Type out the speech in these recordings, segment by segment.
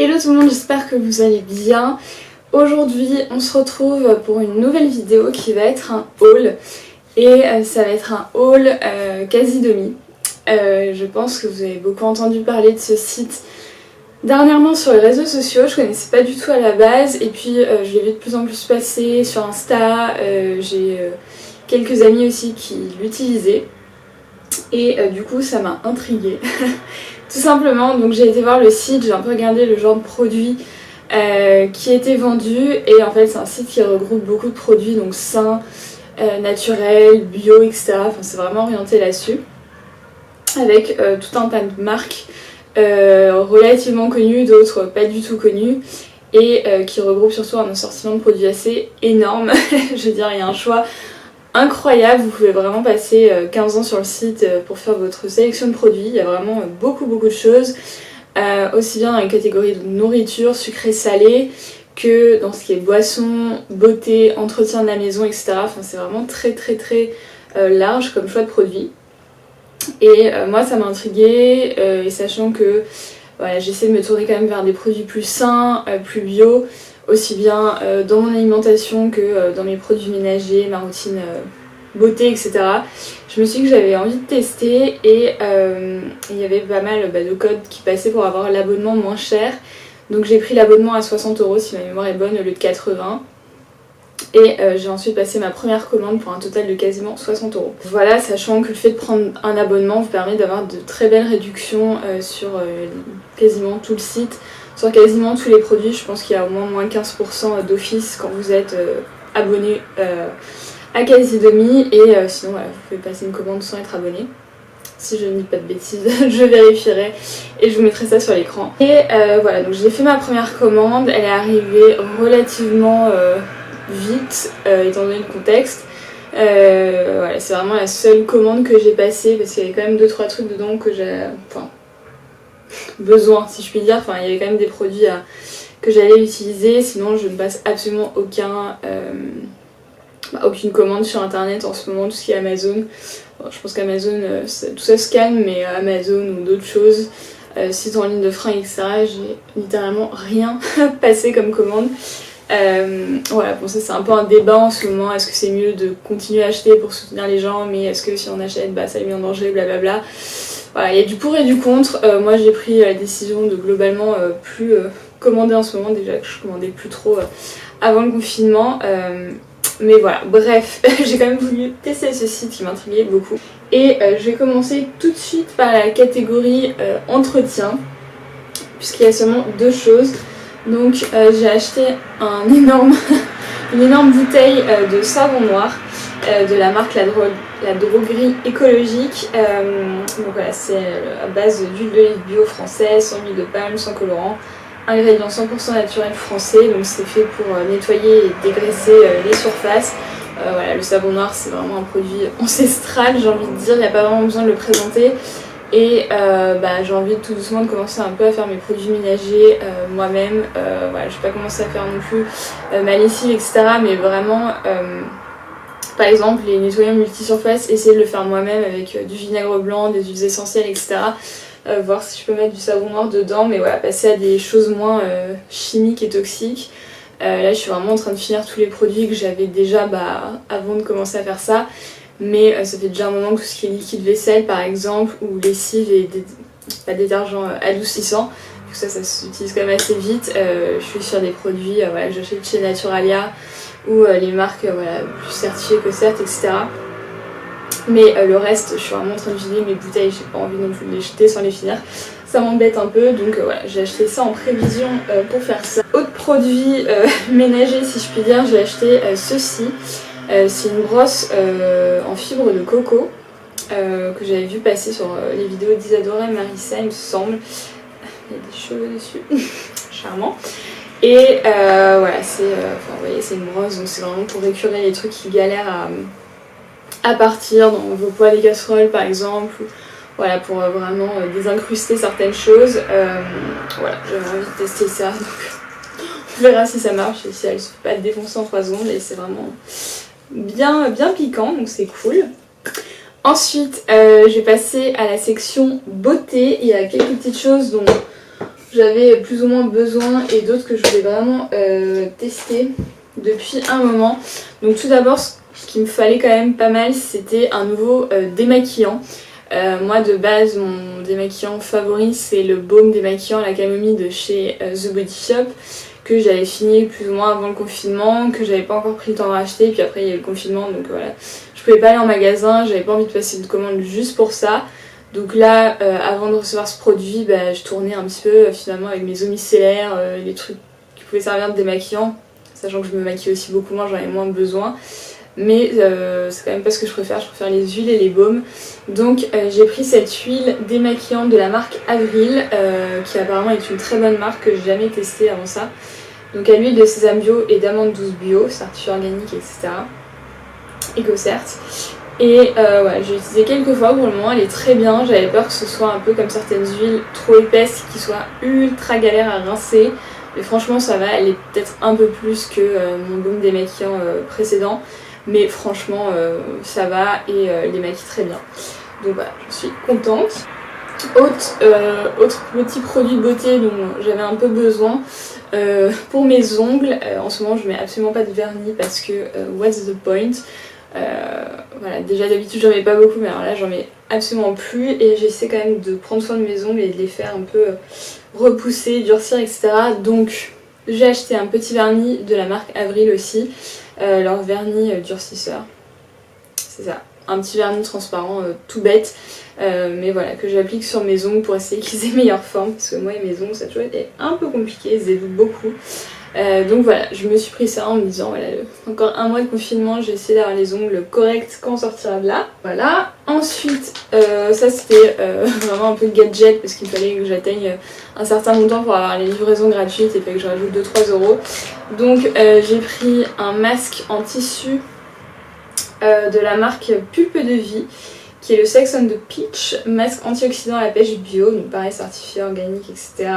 Hello tout le monde, j'espère que vous allez bien. Aujourd'hui on se retrouve pour une nouvelle vidéo qui va être un haul. Et ça va être un haul Casidomi. Je pense que vous avez beaucoup entendu parler de ce site dernièrement sur les réseaux sociaux. Je connaissais pas du tout à la base et puis je l'ai vu de plus en plus passer sur Insta. J'ai quelques amis aussi qui l'utilisaient. Et du coup ça m'a intriguée. Tout simplement, donc j'ai été voir le site, j'ai un peu regardé le genre de produits qui étaient vendus. Et en fait c'est un site qui regroupe beaucoup de produits donc sains, naturels, bio, etc. Enfin c'est vraiment orienté là-dessus. Avec tout un tas de marques relativement connues, d'autres pas du tout connues. Et qui regroupe surtout un assortiment de produits assez énorme. Je veux dire, il y a un choix incroyable, vous pouvez vraiment passer 15 ans sur le site pour faire votre sélection de produits. Il y a vraiment beaucoup de choses, aussi bien dans les catégories de nourriture, sucré, salé, que dans ce qui est boisson, beauté, entretien de la maison, etc. Enfin c'est vraiment très large comme choix de produits. Et moi ça m'a intriguée, et sachant que voilà, j'essaie de me tourner quand même vers des produits plus sains, plus bio, aussi bien dans mon alimentation que dans mes produits ménagers, ma routine beauté, etc. Je me suis dit que j'avais envie de tester et il y avait pas mal de codes qui passaient pour avoir l'abonnement moins cher. Donc j'ai pris l'abonnement à 60€ si ma mémoire est bonne au lieu de 80. Et j'ai ensuite passé ma première commande pour un total de quasiment 60€. Voilà, sachant que le fait de prendre un abonnement vous permet d'avoir de très belles réductions sur quasiment tout le site. Sur quasiment tous les produits, je pense qu'il y a au moins 15% d'office quand vous êtes abonné à Casidomi. Et sinon voilà, vous pouvez passer une commande sans être abonné. Si je ne dis pas de bêtises, je vérifierai et je vous mettrai ça sur l'écran. Et voilà, donc j'ai fait ma première commande, elle est arrivée relativement vite étant donné le contexte. Voilà, c'est vraiment la seule commande que j'ai passée parce qu'il y avait quand même 2-3 trucs dedans que j'ai besoin, si je puis dire. Enfin, il y avait quand même des produits que j'allais utiliser, sinon je ne passe absolument aucune commande sur internet en ce moment, tout ce qui est Amazon. Bon, je pense qu'Amazon, tout ça se calme, mais Amazon ou d'autres choses, sites en ligne de fringues, etc., j'ai littéralement rien passé comme commande. Voilà, bon ça c'est un peu un débat en ce moment, est-ce que c'est mieux de continuer à acheter pour soutenir les gens, mais est-ce que si on achète, ça les met en danger, blablabla. Voilà, il y a du pour et du contre. Moi j'ai pris la décision de globalement plus commander en ce moment, déjà que je commandais plus trop avant le confinement. Mais voilà, bref, j'ai quand même voulu tester ce site qui m'intriguait beaucoup. Et je vais commencer tout de suite par la catégorie entretien, puisqu'il y a seulement 2 choses. Donc j'ai acheté une énorme bouteille de savon noir de la marque la droguerie écologique. Donc voilà, c'est à base d'huile d'olive bio française, sans huile de palme, sans colorant, ingrédients 100% naturels français. Donc c'est fait pour nettoyer et dégraisser les surfaces. Voilà, le savon noir c'est vraiment un produit ancestral, j'ai envie de dire, il n'y a pas vraiment besoin de le présenter. Et j'ai envie tout doucement de commencer un peu à faire mes produits ménagers moi-même. Voilà, je vais pas commencer à faire non plus ma lessive, etc. Mais vraiment, par exemple, les nettoyants multisurface, essayer de le faire moi-même avec du vinaigre blanc, des huiles essentielles, etc. Voir si je peux mettre du savon noir dedans. Mais voilà, passer à des choses moins chimiques et toxiques. Là, je suis vraiment en train de finir tous les produits que j'avais déjà avant de commencer à faire ça. Mais ça fait déjà un moment que tout ce qui est liquide vaisselle par exemple, ou lessive et détergent adoucissant, ça s'utilise quand même assez vite. Je suis sur des produits que j'achète chez Naturalia ou les marques plus certifiées que certes, etc. Mais le reste, je suis vraiment en train de vider mes bouteilles, j'ai pas envie non plus de les jeter sans les finir. Ça m'embête un peu, donc voilà, j'ai acheté ça en prévision pour faire ça. Autre produit ménager si je puis dire, j'ai acheté ceci. C'est une brosse en fibre de coco que j'avais vu passer sur les vidéos d'Isadora et Marissa, il me semble. Il y a des cheveux dessus, charmant. Et voilà, vous voyez, c'est une brosse, donc c'est vraiment pour récurer les trucs qui galèrent à partir dans vos poêles et casseroles par exemple. Voilà, pour vraiment désincruster certaines choses. Voilà, j'avais envie de tester ça, donc on verra si ça marche et si elle se fait pas défoncer en 3 secondes. Et c'est vraiment bien piquant, donc c'est cool. Ensuite, je vais passer à la section beauté. Il y a quelques petites choses dont j'avais plus ou moins besoin et d'autres que je voulais vraiment tester depuis un moment. Donc tout d'abord, ce qu'il me fallait quand même pas mal, c'était un nouveau démaquillant. Moi de base, mon démaquillant favori, c'est le baume démaquillant à la camomille de chez The Body Shop, que j'avais fini plus ou moins avant le confinement, que j'avais pas encore pris le temps de racheter, puis après il y a eu le confinement, donc voilà. Je pouvais pas aller en magasin, j'avais pas envie de passer une commande juste pour ça. Donc là, avant de recevoir ce produit, je tournais un petit peu finalement avec mes eaux micellaires, les trucs qui pouvaient servir de démaquillant, sachant que je me maquille aussi beaucoup moins, j'en ai moins besoin. Mais c'est quand même pas ce que je préfère les huiles et les baumes. Donc j'ai pris cette huile démaquillante de la marque Avril, qui apparemment est une très bonne marque que j'ai jamais testée avant ça. Donc à l'huile de sésame bio et d'amande douce bio, certifiée organique, etc. EcoCert. Et voilà, j'ai utilisé quelques fois, pour le moment elle est très bien. J'avais peur que ce soit un peu comme certaines huiles trop épaisses qui soient ultra galères à rincer. Mais franchement ça va, elle est peut-être un peu plus que mon baume démaquillant précédent. Mais franchement ça va et les maquille très bien. Donc voilà, je suis contente. Autre petit produit de beauté dont j'avais un peu besoin pour mes ongles. En ce moment je mets absolument pas de vernis parce que what's the point. Voilà, déjà d'habitude j'en mets pas beaucoup, mais alors là j'en mets absolument plus et j'essaie quand même de prendre soin de mes ongles et de les faire un peu repousser, durcir, etc. Donc j'ai acheté un petit vernis de la marque Avril aussi, leur vernis durcisseur, c'est ça, un petit vernis transparent tout bête, mais voilà, que j'applique sur mes ongles pour essayer qu'ils aient meilleure forme, parce que moi et mes ongles ça a toujours été un peu compliqué, ils évoluent beaucoup. Donc voilà, je me suis pris ça en me disant voilà, encore un mois de confinement, j'ai essayé d'avoir les ongles corrects quand on sortira de là. Voilà. Ensuite, ça c'était vraiment un peu gadget parce qu'il fallait que j'atteigne un certain montant pour avoir les livraisons gratuites et que je rajoute 2-3 euros. Donc j'ai pris un masque en tissu de la marque Pulpe de Vie, qui est le Sex on the Peach, masque antioxydant à la pêche bio, donc pareil certifié organique, etc.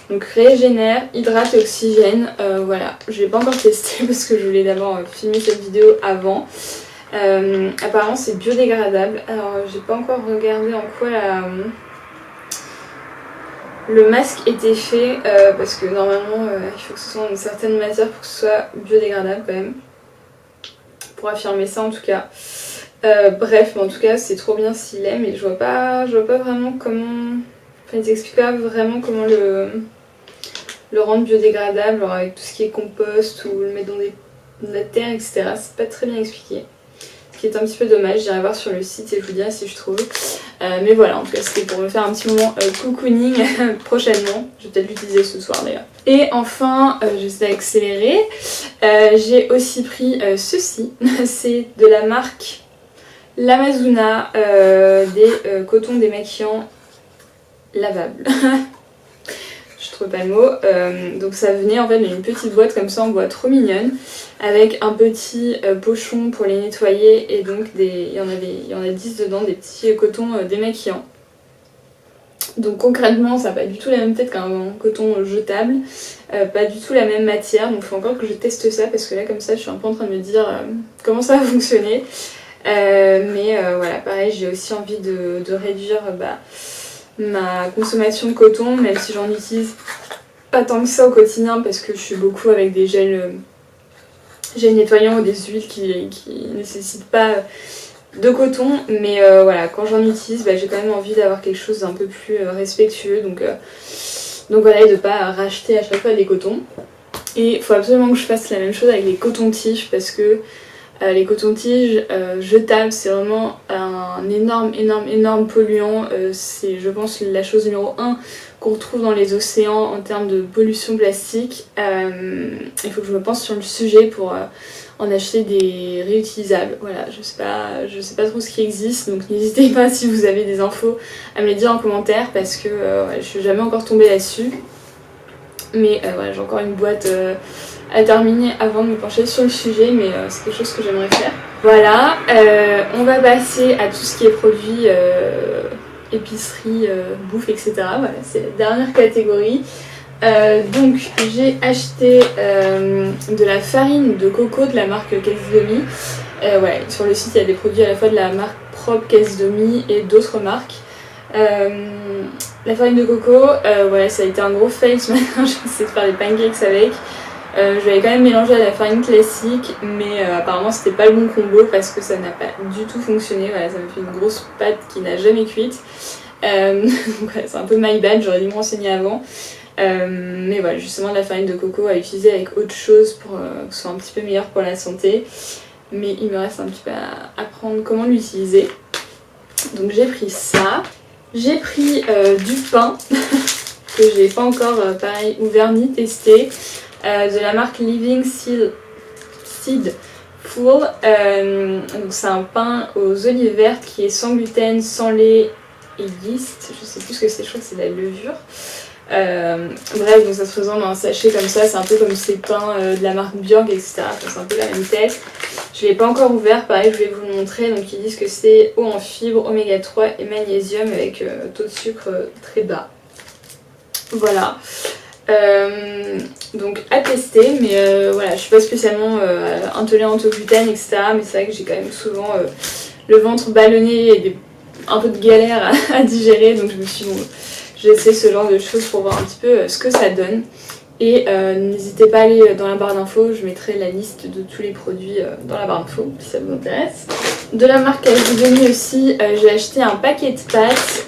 Donc régénère, hydrate et oxygène. Voilà, je l'ai pas encore testé parce que je voulais d'abord filmer cette vidéo avant. Apparemment c'est biodégradable. Alors j'ai pas encore regardé en quoi le masque était fait parce que normalement il faut que ce soit dans une certaine matière pour que ce soit biodégradable quand même. Pour affirmer ça en tout cas. Bref, mais en tout cas c'est trop bien s'il est, mais je vois pas vraiment comment. Enfin, ils expliquent pas vraiment comment le rendre biodégradable, genre avec tout ce qui est compost ou le mettre dans de la terre, etc. C'est pas très bien expliqué. Ce qui est un petit peu dommage, j'irai voir sur le site et je vous dirai si je trouve. Mais voilà, en tout cas c'était pour me faire un petit moment cocooning prochainement. Je vais peut-être l'utiliser ce soir d'ailleurs. Et enfin, j'essaie d'accélérer. J'ai aussi pris ceci. C'est de la marque l'Amazona, des cotons démaquillants lavables. Je trouve pas le mot. Donc ça venait en fait d'une petite boîte comme ça, en boîte trop mignonne, avec un petit pochon pour les nettoyer et donc il y en a 10 dedans, des petits cotons démaquillants. Donc concrètement ça n'a pas du tout la même tête qu'un coton jetable, pas du tout la même matière, donc il faut encore que je teste ça parce que là comme ça je suis un peu en train de me dire comment ça va fonctionner. Mais voilà, pareil, j'ai aussi envie de réduire ma consommation de coton, même si j'en utilise pas tant que ça au quotidien parce que je suis beaucoup avec des gels nettoyants ou des huiles qui nécessitent pas de coton, mais voilà, quand j'en utilise j'ai quand même envie d'avoir quelque chose d'un peu plus respectueux, donc voilà, et de pas racheter à chaque fois des cotons. Et il faut absolument que je fasse la même chose avec les cotons-tiges parce que les cotons-tiges jetables, c'est vraiment un énorme polluant. C'est, je pense, la chose numéro 1 qu'on retrouve dans les océans en termes de pollution plastique. Il faut que je me pense sur le sujet pour en acheter des réutilisables. Voilà, je sais pas trop ce qui existe, donc n'hésitez pas si vous avez des infos à me les dire en commentaire parce que je suis jamais encore tombée là-dessus. Mais voilà, j'ai encore une boîte à terminer avant de me pencher sur le sujet, mais c'est quelque chose que j'aimerais faire. Voilà, on va passer à tout ce qui est produits épicerie, bouffe, etc. Voilà, c'est la dernière catégorie. Donc j'ai acheté de la farine de coco de la marque Cassidomi. Ouais, sur le site il y a des produits à la fois de la marque propre Cassidomi et d'autres marques. La farine de coco, voilà, ça a été un gros fail ce matin, j'ai essayé de faire des pancakes avec. Je l'avais quand même mélangé à la farine classique, mais apparemment c'était pas le bon combo parce que ça n'a pas du tout fonctionné. Voilà, ça m'a fait une grosse pâte qui n'a jamais cuite. Donc voilà, c'est un peu my bad, j'aurais dû me renseigner avant. Mais voilà, justement de la farine de coco à utiliser avec autre chose pour que ce soit un petit peu meilleur pour la santé. Mais il me reste un petit peu à apprendre comment l'utiliser. Donc j'ai pris ça. J'ai pris du pain que j'ai pas encore pareil ouvert ni testé. De la marque Living Seed Full. Donc c'est un pain aux olives vertes qui est sans gluten, sans lait et yeast. Je sais plus ce que c'est, je crois que c'est de la levure. Bref, donc ça se présente dans un sachet comme ça, c'est un peu comme ces pains de la marque Björk, etc. Enfin, c'est un peu la même tête. Je l'ai pas encore ouvert, pareil, je vais vous le montrer. Donc ils disent que c'est haut en fibres, oméga 3 et magnésium avec taux de sucre très bas. Voilà. Donc à tester, mais voilà, je suis pas spécialement intolérante au gluten, etc. Mais c'est vrai que j'ai quand même souvent le ventre ballonné et un peu de galère à digérer, donc je me suis dit, bon, j'essaie ce genre de choses pour voir un petit peu ce que ça donne. Et n'hésitez pas à aller dans la barre d'infos, je mettrai la liste de tous les produits dans la barre d'infos si ça vous intéresse. De la marque Algodomi aussi, j'ai acheté un paquet de pâtes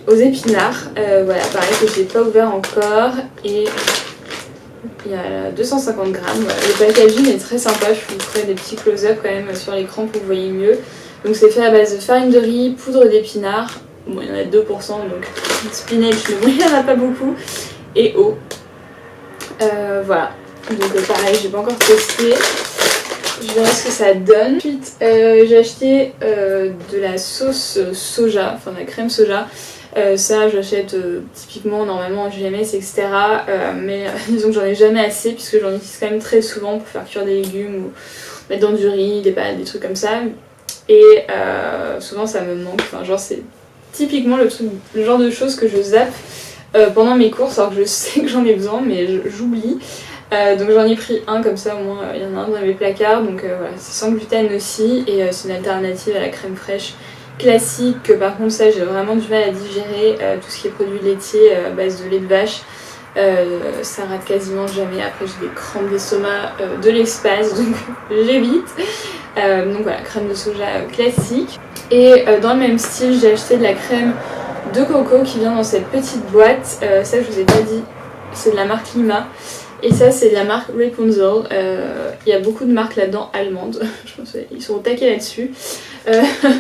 aux épinards, voilà, pareil que je n'ai pas ouvert encore, et il y a 250 grammes. Voilà. Le packaging est très sympa, je vous ferai des petits close-up quand même sur l'écran pour que vous voyez mieux. Donc c'est fait à base de farine de riz, poudre d'épinards, bon il y en a 2% donc spinach, mais bon il n'y en a pas beaucoup, et eau. Voilà, donc pareil, j'ai pas encore testé. Je verrai ce que ça donne. Ensuite, j'ai acheté de la sauce soja, enfin de la crème soja. Ça, j'achète typiquement normalement en GMS, etc. Mais disons que j'en ai jamais assez puisque j'en utilise quand même très souvent pour faire cuire des légumes ou mettre dans du riz, des pâtes, des trucs comme ça. Et souvent ça me manque. Enfin, genre, c'est typiquement le genre de choses que je zappe pendant mes courses alors que je sais que j'en ai besoin, mais j'oublie. Donc j'en ai pris un comme ça, au moins il y en a un dans mes placards, donc voilà, c'est sans gluten aussi et c'est une alternative à la crème fraîche classique, que par contre ça j'ai vraiment du mal à digérer, tout ce qui est produits laitiers à base de lait de vache, ça rate quasiment jamais, après j'ai des crampes d'estomac de l'espace donc j'évite. Donc voilà, crème de soja classique. Et dans le même style j'ai acheté de la crème de coco qui vient dans cette petite boîte, ça je vous ai pas dit, c'est de la marque Lima. Et ça c'est de la marque Rapunzel, il y a beaucoup de marques là-dedans allemandes, je pense qu'ils sont au taquet là-dessus,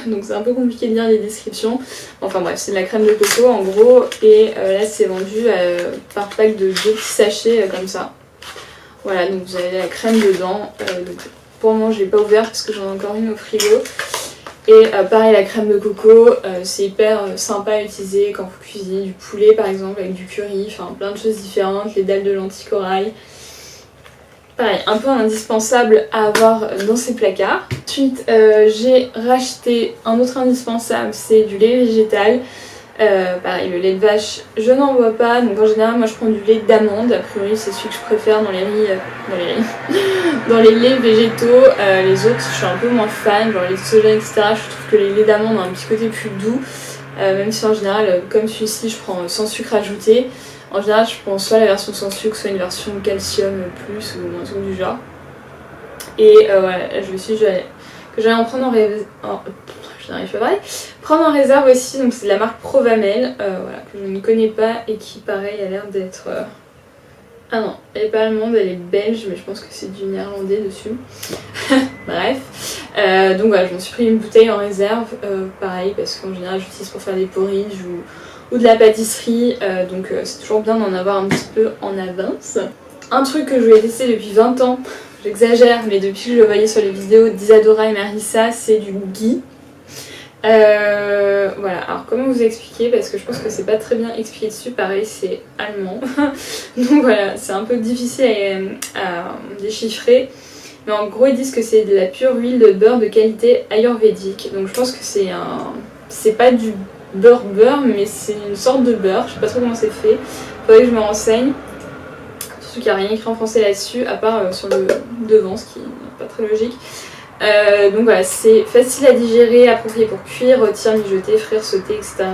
donc c'est un peu compliqué de lire les descriptions. Enfin bref, c'est de la crème de coco en gros, et là c'est vendu par pack de 2 petits sachets comme ça. Voilà, donc vous avez la crème dedans, donc pour le moment je l'ai pas ouvert parce que j'en ai encore une au frigo. Et pareil, la crème de coco, c'est hyper sympa à utiliser quand vous cuisinez du poulet par exemple avec du curry, enfin plein de choses différentes, les dalles de lentilles corail. Pareil, un peu indispensable à avoir dans ces placards. Ensuite, j'ai racheté un autre indispensable, c'est du lait végétal. Pareil, le lait de vache, je n'en bois pas, donc en général, moi je prends du lait d'amande. A priori, c'est celui que je préfère dans les laits végétaux. Les autres, je suis un peu moins fan, genre les de soja, etc. Je trouve que les laits d'amande ont un petit côté plus doux, même si en général, comme celui-ci, je prends sans sucre ajouté. En général, je prends soit la version sans sucre, soit une version calcium plus ou un truc du genre. Et voilà, je me suis dit que j'allais en prendre en réserve. Je n'arrive pas à parler. Prendre en réserve aussi, donc c'est de la marque Provamel, voilà, que je ne connais pas et qui, pareil, a l'air d'être. Ah non, elle n'est pas allemande, elle est belge, mais je pense que c'est du néerlandais dessus. Bref. Donc voilà, je me suis pris une bouteille en réserve, pareil, parce qu'en général, j'utilise pour faire des porridge ou de la pâtisserie, donc c'est toujours bien d'en avoir un petit peu en avance. Un truc que je voulais tester depuis 20 ans, j'exagère, mais depuis que je le voyais sur les vidéos d'Isadora et Marissa, c'est du ghee. Voilà, alors comment vous expliquer, parce que je pense que c'est pas très bien expliqué dessus, pareil c'est allemand, donc voilà, c'est un peu difficile à déchiffrer, mais en gros ils disent que c'est de la pure huile de beurre de qualité ayurvédique, donc je pense que c'est pas du beurre, mais c'est une sorte de beurre, je sais pas trop comment c'est fait, faudrait que je me renseigne, surtout qu'il n'y a rien écrit en français là-dessus, à part sur le devant, ce qui n'est pas très logique. Donc voilà, c'est facile à digérer, approprié pour cuire, rôtir, mijoter, frire, sauter, etc.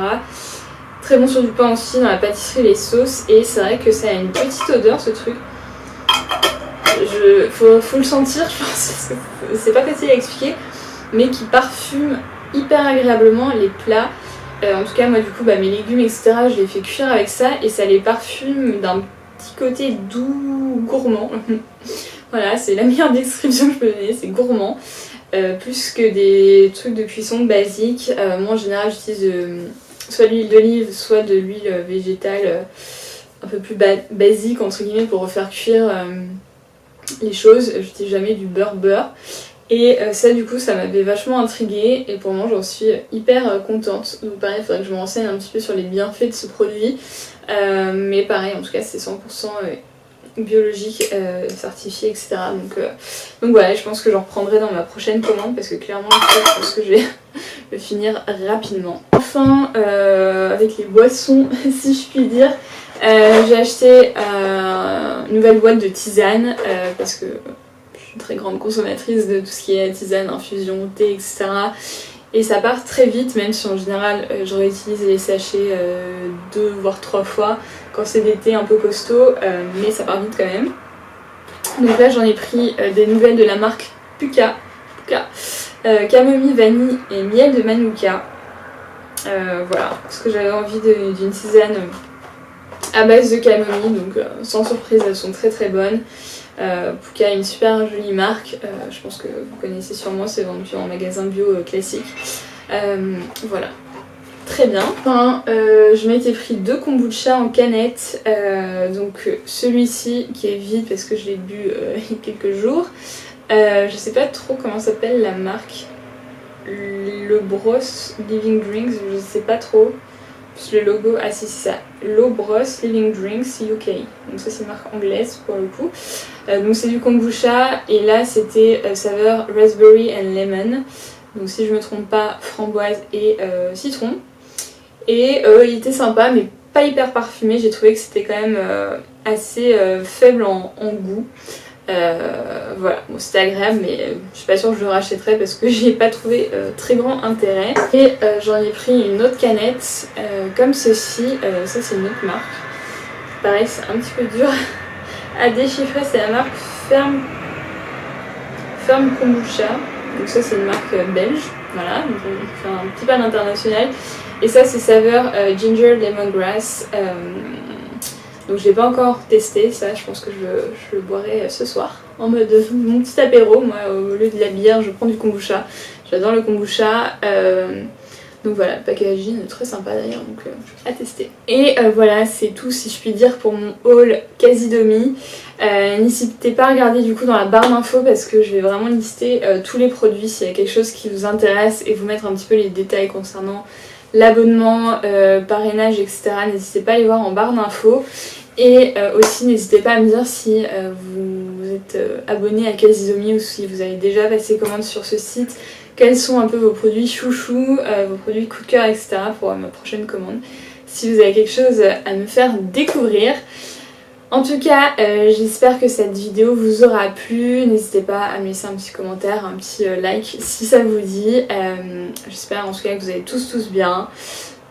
Très bon sur du pain aussi, dans la pâtisserie, les sauces. Et c'est vrai que ça a une petite odeur ce truc. Faut le sentir, je pense, parce que c'est pas facile à expliquer. Mais qui parfume hyper agréablement les plats. En tout cas, moi du coup, mes légumes, etc., je les fais cuire avec ça. Et ça les parfume d'un petit côté doux, gourmand. Voilà, c'est la meilleure description que je peux donner, c'est gourmand. Plus que des trucs de cuisson basiques. Moi en général j'utilise soit de l'huile d'olive, soit de l'huile végétale un peu plus basique entre guillemets pour refaire cuire les choses. J'utilise jamais du beurre. Et ça du coup ça m'avait vachement intriguée et pour moi j'en suis hyper contente. Donc pareil, il faudrait que je me renseigne un petit peu sur les bienfaits de ce produit. Mais pareil, en tout cas c'est 100% biologique, certifié, etc. Donc voilà, je pense que j'en reprendrai dans ma prochaine commande parce que clairement je pense que je vais le finir rapidement. Enfin, avec les boissons, si je puis dire, j'ai acheté une nouvelle boîte de tisane parce que je suis une très grande consommatrice de tout ce qui est tisane, infusion, thé, etc. Et ça part très vite, même si en général je réutilise les sachets 2 voire 3 fois quand c'est des thés un peu costauds, mais ça part vite quand même. Donc là j'en ai pris des nouvelles de la marque Puka, camomille, vanille et miel de manuka. Voilà, parce que j'avais envie d'une tisane à base de camomille, donc sans surprise elles sont très très bonnes. Puka est une super jolie marque, je pense que vous connaissez sûrement, c'est vendu en magasin bio classique. Voilà, très bien. Enfin, je m'étais pris 2 kombucha en canette, donc celui-ci qui est vide parce que je l'ai bu il y a quelques jours. Je sais pas trop comment s'appelle la marque, le Bros Living Drinks, je sais pas trop. Le logo, ah si c'est ça, Lobros Living Drinks UK, donc ça c'est une marque anglaise pour le coup. Donc c'est du kombucha et là c'était saveur raspberry and lemon, donc si je me trompe pas framboise et citron. Et il était sympa mais pas hyper parfumé, j'ai trouvé que c'était quand même assez faible en goût. Voilà, bon, c'était agréable mais je suis pas sûre que je le rachèterai parce que j'ai pas trouvé très grand intérêt. Et j'en ai pris une autre canette comme ceci, ça c'est une autre marque. Pareil, c'est un petit peu dur à déchiffrer, c'est la marque Ferme Kombucha. Donc ça c'est une marque belge, voilà, donc on fait un petit pas d'international. Et ça c'est saveur ginger lemongrass. Donc je l'ai pas encore testé, ça je pense que je le boirai ce soir en mode mon petit apéro. Moi au lieu de la bière je prends du kombucha, j'adore le kombucha. Donc voilà, le packaging est très sympa d'ailleurs, donc à tester. Et voilà, c'est tout si je puis dire pour mon haul quasi demi. N'hésitez pas à regarder du coup dans la barre d'infos parce que je vais vraiment lister tous les produits s'il y a quelque chose qui vous intéresse et vous mettre un petit peu les détails concernant l'abonnement, parrainage, etc. N'hésitez pas à les voir en barre d'infos. Et aussi n'hésitez pas à me dire si vous êtes abonné à Quasizomi ou si vous avez déjà passé commande sur ce site. Quels sont un peu vos produits chouchous, vos produits coup de cœur, etc. pour ma prochaine commande. Si vous avez quelque chose à me faire découvrir. En tout cas, j'espère que cette vidéo vous aura plu. N'hésitez pas à me laisser un petit commentaire, un petit like si ça vous dit. J'espère en tout cas que vous allez tous bien,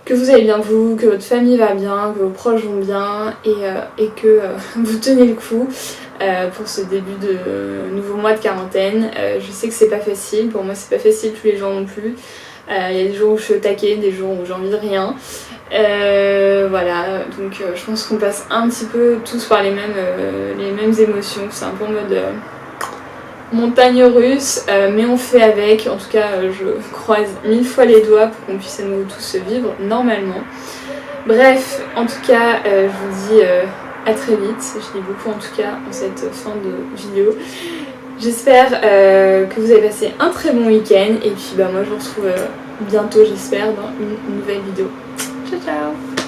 que vous allez bien vous, que votre famille va bien, que vos proches vont bien et que vous tenez le coup pour ce début de nouveau mois de quarantaine. Je sais que c'est pas facile, pour moi c'est pas facile tous les jours non plus. Il y a des jours où je suis au taquet, des jours où j'ai envie de rien. Voilà, donc je pense qu'on passe un petit peu tous par les mêmes émotions. C'est un peu en mode montagne russe, mais on fait avec. En tout cas, je croise 1000 fois les doigts pour qu'on puisse à nouveau tous vivre normalement. Bref, en tout cas, je vous dis à très vite. Je dis beaucoup en tout cas en cette fin de vidéo. J'espère que vous avez passé un très bon week-end et puis moi je vous retrouve bientôt j'espère dans une nouvelle vidéo. Ciao ciao.